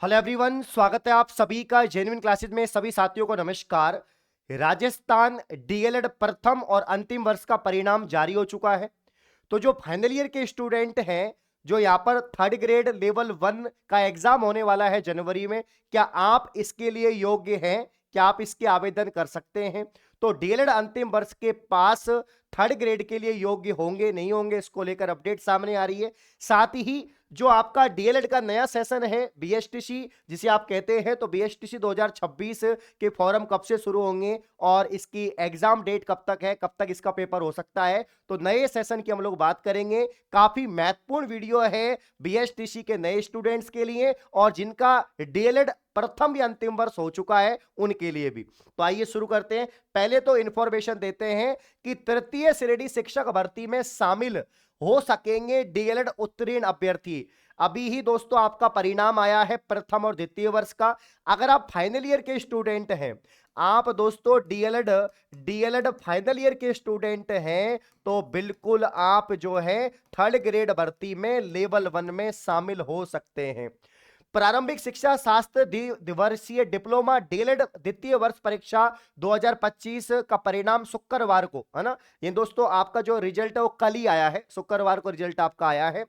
Hello everyone, स्वागत है आप सभी का जेन्युइन क्लासेस में। सभी साथियों को नमस्कार। राजस्थान डीएलएड प्रथम और अंतिम वर्ष का परिणाम जारी हो चुका है। तो जो फाइनल ईयर के स्टूडेंट हैं, जो यहाँ पर थर्ड ग्रेड लेवल 1 का एग्जाम होने वाला है जनवरी में, क्या आप इसके लिए योग्य हैं? क्या आप इसके आवेदन कर सकते हैं? तो डीएलएड अंतिम वर्ष के पास थर्ड ग्रेड के लिए योग्य होंगे नहीं होंगे, इसको लेकर अपडेट सामने आ रही है। साथ ही जो आपका डीएलएड का नया सेशन है बीएसटीसी जिसे आप कहते हैं, तो बीएसटीसी 2026 के फॉर्म कब से शुरू होंगे और इसकी एग्जाम डेट कब तक है, कब तक इसका पेपर हो सकता है, तो नए सेशन की हम लोग बात करेंगे। काफी महत्वपूर्ण वीडियो है बीएसटीसी के नए स्टूडेंट्स के लिए और जिनका डीएलएड प्रथम या अंतिम वर्ष हो चुका है उनके लिए भी। तो आइए शुरू करते हैं। पहले तो इंफॉर्मेशन देते हैं कि तृतीय श्रेणी शिक्षक भर्ती में शामिल हो सकेंगे डीएलएड उत्तीर्ण अभ्यर्थी। अभी ही दोस्तों आपका परिणाम आया है प्रथम और द्वितीय वर्ष का। अगर आप फाइनल ईयर के स्टूडेंट हैं, आप दोस्तों डीएलएड फाइनल ईयर के स्टूडेंट हैं, तो बिल्कुल आप जो है थर्ड ग्रेड भर्ती में लेवल 1 में शामिल हो सकते हैं। प्रारंभिक शिक्षा शास्त्र द्विवर्षीय डिप्लोमा डीएलएड द्वितीय वर्ष परीक्षा 2025 का परिणाम शुक्रवार को, है ना, ये दोस्तों आपका जो रिजल्ट है वो कल ही आया है, शुक्रवार को रिजल्ट आपका आया है।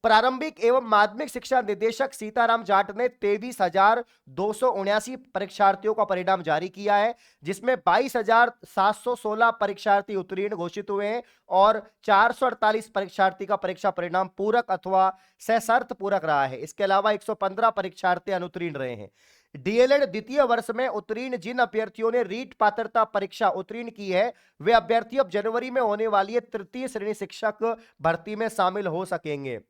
प्रारंभिक एवं माध्यमिक शिक्षा निदेशक सीताराम जाट ने 23,279 परीक्षार्थियों का परिणाम जारी किया है, जिसमें 22,716 परीक्षार्थी उत्तीर्ण घोषित हुए हैं और 448 परीक्षार्थी का परीक्षा परिणाम पूरक अथवा सशर्त पूरक रहा है। इसके अलावा 115 परीक्षार्थी अनुत्तीर्ण रहे हैं। डीएलएड द्वितीय वर्ष में उत्तीर्ण जिन अभ्यर्थियों ने रीट पात्रता परीक्षा उत्तीर्ण की है, वे अभ्यर्थी अब जनवरी में होने वाली तृतीय श्रेणी शिक्षक भर्ती में शामिल हो सकेंगे।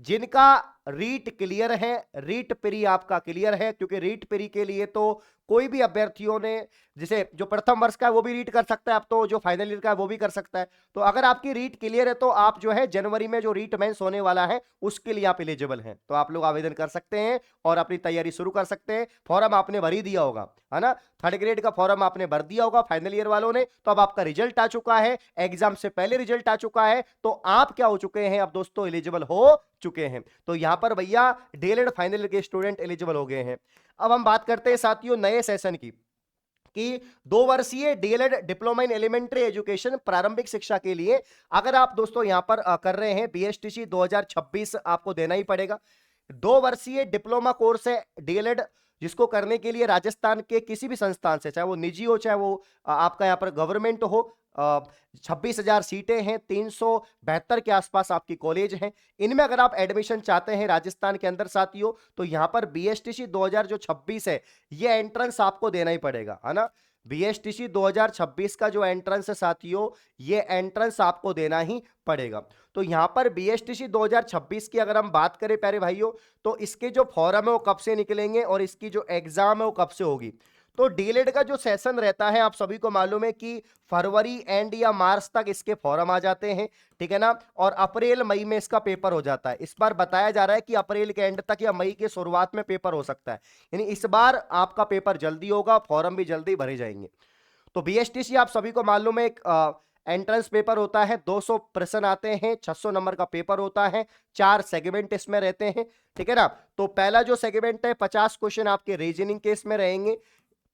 जिनका रीट क्लियर है, रीट प्री आपका क्लियर है, क्योंकि रीट प्री के लिए तो कोई भी अभ्यर्थियों ने, जैसे जो प्रथम वर्ष का है वो भी रीट कर सकता है, अब तो जो फाइनल ईयर का है वो भी कर सकता है। तो अगर आपकी रीट क्लियर है तो आप जो है जनवरी में जो रीट मेंस होने वाला है उसके लिए आप एलिजिबल हैं, तो आप लोग आवेदन कर सकते हैं और अपनी तैयारी शुरू कर सकते हैं। फॉर्म आपने भर ही दिया होगा, है ना, थर्ड ग्रेड का फॉर्म आपने भर दिया होगा फाइनल ईयर वालों ने। तो अब आपका रिजल्ट आ चुका है, एग्जाम से पहले रिजल्ट आ चुका है, तो आप क्या हो चुके हैं अब दोस्तों, एलिजिबल हो चुके हैं। तो यहां पर भैया डीएलएड फाइनल ईयर के स्टूडेंट एलिजिबल हो गए हैं। अब हम बात करते हैं साथियों नए सेशन की, कि 2 वर्षीय DElEd diploma in elementary education प्रारंभिक शिक्षा के लिए अगर आप दोस्तों यहां पर कर रहे हैं बीएसटीसी 2026 आपको देना ही पड़ेगा। 2 वर्षीय डिप्लोमा कोर्स है डीएलएड, जिसको करने के लिए राजस्थान के किसी भी संस्थान से, चाहे वो निजी हो चाहे वो आपका यहाँ पर गवर्नमेंट हो, 26,000 सीटें हैं, 372 के आसपास आपकी कॉलेज हैं। इनमें अगर आप एडमिशन चाहते हैं राजस्थान के अंदर साथियों, तो यहाँ पर बीएसटीसी 2026 है, ये एंट्रेंस आपको देना ही पड़ेगा, है ना। बीएसटीसी 2026 का जो एंट्रेंस है साथियों, ये एंट्रेंस आपको देना ही पड़ेगा। तो यहां पर बीएसटीसी 2026 की अगर हम बात करें प्यारे भाइयों, तो इसके जो फॉर्म है वो कब से निकलेंगे और इसकी जो एग्जाम है वो कब से होगी। तो डीएलएड का जो सेशन रहता है आप सभी को मालूम है कि फरवरी एंड या मार्च तक इसके फॉर्म आ जाते हैं, ठीक है ना, और अप्रैल मई में इसका पेपर हो जाता है। इस बार बताया जा रहा है कि अप्रैल के एंड तक या मई के शुरुआत में पेपर हो सकता है, यानी इस बार आपका पेपर जल्दी होगा, फॉर्म भी जल्दी भरे जाएंगे। तो बीएसटीसी आप सभी को मालूम है एक एंट्रेंस पेपर होता है, 200 प्रश्न आते हैं, 600 नंबर का पेपर होता है, 4 सेगमेंट इसमें रहते हैं, ठीक है ना। तो पहला जो सेगमेंट है 50 क्वेश्चन आपके रीजनिंग के इसमें रहेंगे,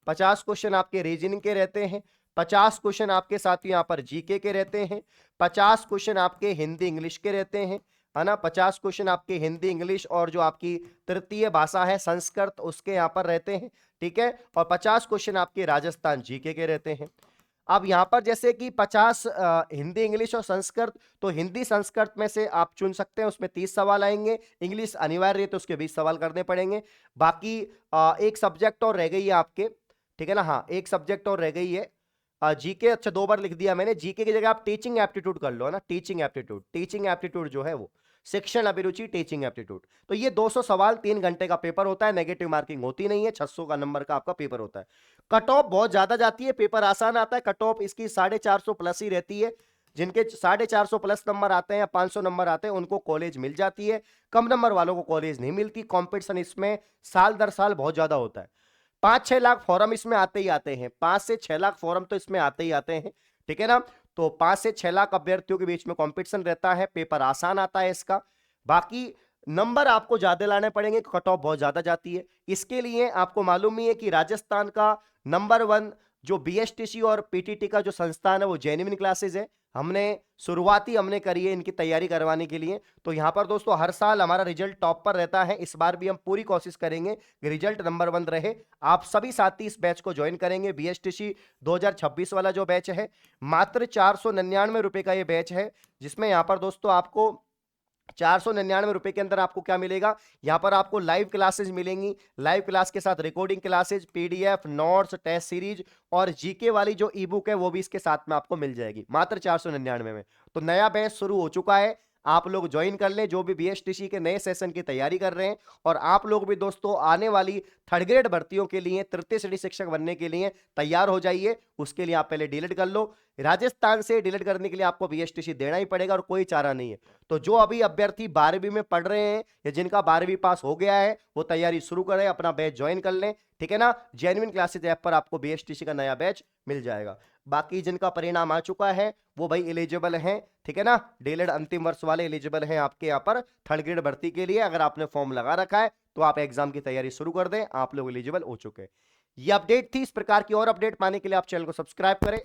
50 क्वेश्चन आपके रीजनिंग के रहते हैं, 50 क्वेश्चन आपके साथ यहाँ पर जीके के रहते हैं, 50 क्वेश्चन आपके हिंदी इंग्लिश के रहते हैं, है ना, 50 क्वेश्चन आपके हिंदी इंग्लिश और जो आपकी तृतीय भाषा है संस्कृत उसके यहाँ पर रहते हैं, ठीक है, और 50 क्वेश्चन आपके राजस्थान जीके के रहते हैं। अब यहाँ पर जैसे कि 50 हिंदी इंग्लिश और संस्कृत, तो हिंदी संस्कृत में से आप चुन सकते हैं, उसमें 30 सवाल आएंगे, इंग्लिश अनिवार्य है तो उसके 20 सवाल करने पड़ेंगे। बाकी एक सब्जेक्ट और रह गई है आपके, ठीक है ना, हाँ एक सब्जेक्ट और रह गई है जीके। अच्छा 2 बार लिख दिया मैंने, जीके की जगह आप टीचिंग एप्टीट्यूड कर लो, है ना, टीचिंग एप्टीट्यूड जो है वो शिक्षण अभिरुचि टीचिंग एप्टीट्यूड। तो ये 200 सवाल 3 घंटे का पेपर होता है, नेगेटिव मार्किंग होती नहीं है, 600 का नंबर का आपका पेपर होता है। कट ऑफ बहुत ज्यादा जाती है, पेपर आसान आता है, कट ऑफ इसकी 450 प्लस ही रहती है। जिनके 450 प्लस नंबर आते हैं या 500 नंबर आते हैं उनको कॉलेज मिल जाती है, कम नंबर वालों को कॉलेज नहीं मिलती। कंपटीशन इसमें साल दर साल बहुत ज्यादा होता है। 5-6 लाख फॉर्म इसमें आते ही आते हैं, 5 से 6 लाख फॉर्म तो इसमें आते ही आते हैं, ठीक है ना। तो 5 से 6 लाख अभ्यर्थियों के बीच में कंपटीशन रहता है, पेपर आसान आता है इसका। बाकी नंबर आपको ज्यादा लाने पड़ेंगे, कट ऑफ बहुत ज्यादा जाती है। इसके लिए आपको मालूम ही है कि राजस्थान का नंबर 1 जो बीएसटीसी और पीटीटी का जो संस्थान है वो जेन्युइन क्लासेस है। हमने शुरुआती हमने करी है इनकी तैयारी करवाने के लिए। तो यहां पर दोस्तों हर साल हमारा रिजल्ट टॉप पर रहता है, इस बार भी हम पूरी कोशिश करेंगे कि रिजल्ट नंबर 1 रहे। आप सभी साथी इस बैच को ज्वाइन करेंगे। बीएसटीसी 2026 वाला जो बैच है, मात्र 499 रुपए का ये बैच है, जिसमें यहां पर दोस्तों आपको 499 रुपए के अंदर आपको क्या मिलेगा, यहां पर आपको लाइव क्लासेस मिलेंगी। लाइव क्लास के साथ recording classes, PDF, notes, test series और जीके वाली जो ई बुक है वो भी इसके साथ में आपको मिल जाएगी मात्र 499 में। तो नया बैच शुरू हो चुका है, आप लोग ज्वाइन कर लें जो भी बीएसटीसी के नए सेशन की तैयारी कर रहे हैं। और आप लोग भी दोस्तों आने वाली थर्ड ग्रेड भर्तियों के लिए, तृतीय श्रेणी शिक्षक बनने के लिए तैयार हो जाइए। उसके लिए आप पहले डिलीट कर लो। राजस्थान से डिलीट करने के लिए आपको बीएसटीसी देना ही पड़ेगा और कोई चारा नहीं है। तो जो अभी अभ्यर्थी 12वीं में पढ़ रहे हैं या जिनका 12वीं पास हो गया है वो तैयारी शुरू करें, अपना बैच ज्वाइन कर लें, ठीक है ना। जेन्युइन क्लासेस ऐप पर आपको बीएसटीसी का नया बैच मिल जाएगा। बाकी जिनका परिणाम आ चुका है वो भाई एलिजिबल हैं, ठीक है ना। डीएलएड अंतिम वर्ष वाले एलिजिबल हैं आपके यहाँ पर थर्ड ग्रेड भर्ती के लिए। अगर आपने फॉर्म लगा रखा है तो आप एग्जाम की तैयारी शुरू कर दें, आप लोग एलिजिबल हो चुके हैं। ये अपडेट थी। इस प्रकार की और अपडेट पाने के लिए आप चैनल को सब्सक्राइब करें।